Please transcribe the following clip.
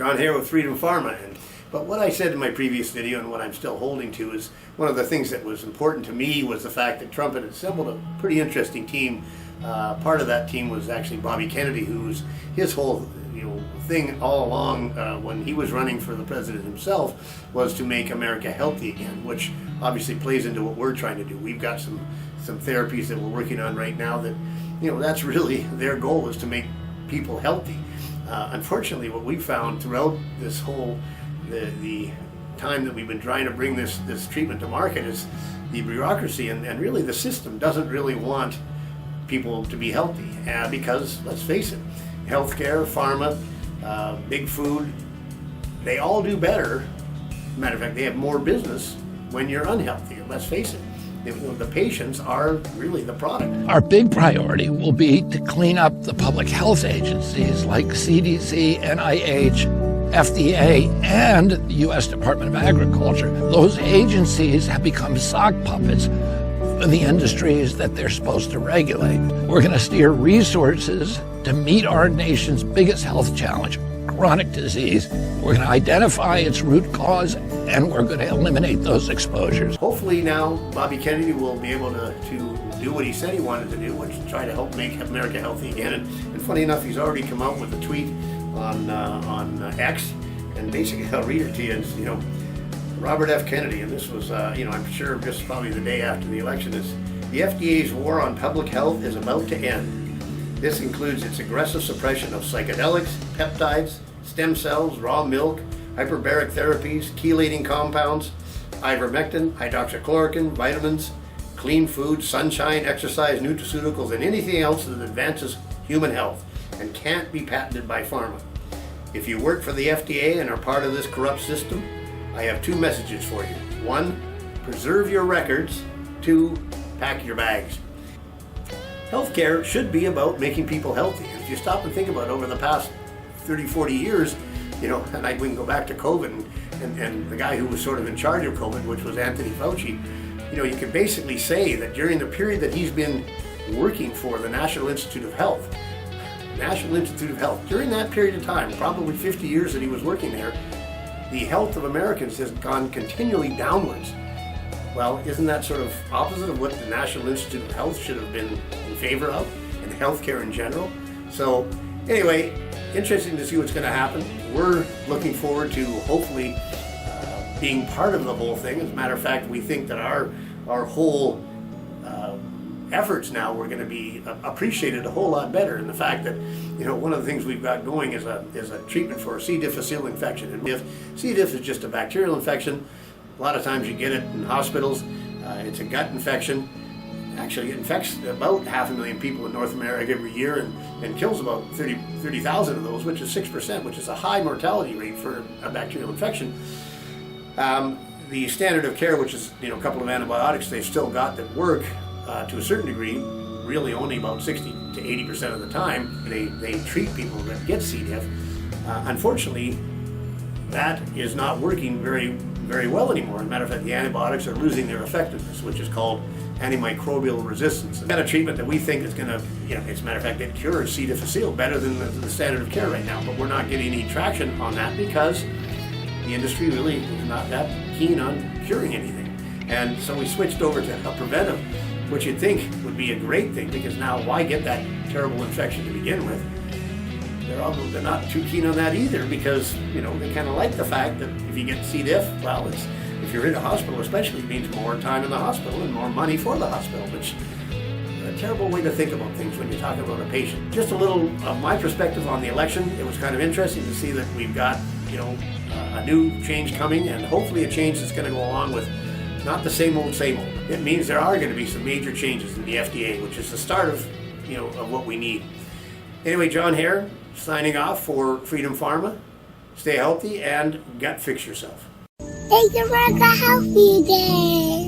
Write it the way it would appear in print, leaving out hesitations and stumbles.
John Hare with Freedom Pharma. But what I said in my previous video and what I'm still holding to is one of the things that was important to me was the fact that Trump had assembled a pretty interesting team. Part of that team was actually Bobby Kennedy, who's his whole thing all along when he was running for the president himself was to make America healthy again, which obviously plays into what we're trying to do. We've got some therapies that we're working on right now that that's really their goal, is to make people healthy. Unfortunately, what we found throughout this whole the time that we've been trying to bring this treatment to market is the bureaucracy and really the system doesn't really want people to be healthy because, let's face it, healthcare, pharma, big food, they all do better. Matter of fact, they have more business when you're unhealthy. Let's face it, the patients are really the product. Our big priority will be to clean up the public health agencies like CDC, NIH, FDA, and the U.S. Department of Agriculture. Those agencies have become sock puppets for the industries that they're supposed to regulate. We're going to steer resources to meet our nation's biggest health challenge, chronic disease. We're going to identify its root cause, and we're going to eliminate those exposures. Hopefully now Bobby Kennedy will be able to do what he said he wanted to do, which is try to help make America healthy again. And funny enough, he's already come out with a tweet on X, and basically I'll read it to you. It's, Robert F. Kennedy, and this was, I'm sure just probably the day after the election, is the FDA's war on public health is about to end. This includes its aggressive suppression of psychedelics, peptides, stem cells, raw milk, hyperbaric therapies, chelating compounds, ivermectin, hydroxychloroquine, vitamins, clean food, sunshine, exercise, nutraceuticals, and anything else that advances human health and can't be patented by pharma. If you work for the FDA and are part of this corrupt system, I have two messages for you. One, preserve your records. Two, pack your bags. Healthcare should be about making people healthy. If you stop and think about it, over the past 30, 40 years, and we can go back to COVID and the guy who was sort of in charge of COVID, which was Anthony Fauci, you could basically say that during the period that he's been working for the National Institute of Health, during that period of time, probably 50 years that he was working there, the health of Americans has gone continually downwards. Well, isn't that sort of opposite of what the National Institute of Health should have been in favor of, and healthcare in general? So anyway, interesting to see what's going to happen. We're looking forward to hopefully being part of the whole thing. As a matter of fact, we think that our whole efforts now we're going to be appreciated a whole lot better. And the fact that one of the things we've got going is a treatment for C. difficile infection. And if C. diff is just a bacterial infection, a lot of times you get it in hospitals. It's a gut infection. Actually, it infects about 500,000 people in North America every year and kills about 30,000 of those, which is 6%, which is a high mortality rate for a bacterial infection. The standard of care, which is a couple of antibiotics they've still got that work to a certain degree, really only about 60 to 80% of the time they treat people that get C. diff. Unfortunately, that is not working very, very well anymore. As a matter of fact, the antibiotics are losing their effectiveness, which is called antimicrobial resistance. And a treatment that we think is going to, as a matter of fact, it cures C. difficile better than the standard of care right now. But we're not getting any traction on that because the industry really is not that keen on curing anything. And so we switched over to a preventive, which you'd think would be a great thing, because now why get that terrible infection to begin with? They're not too keen on that either, because they kind of like the fact that if you get C. diff, well, if you're in a hospital especially, it means more time in the hospital and more money for the hospital, which is a terrible way to think about things when you're talking about a patient. Just a little of my perspective on the election. It was kind of interesting to see that we've got a new change coming, and hopefully a change that's going to go along with not the same old, same old. It means there are going to be some major changes in the FDA, which is the start of what we need. Anyway, John Hare signing off for Freedom Pharma. Stay healthy and gut fix yourself. Make America healthy again.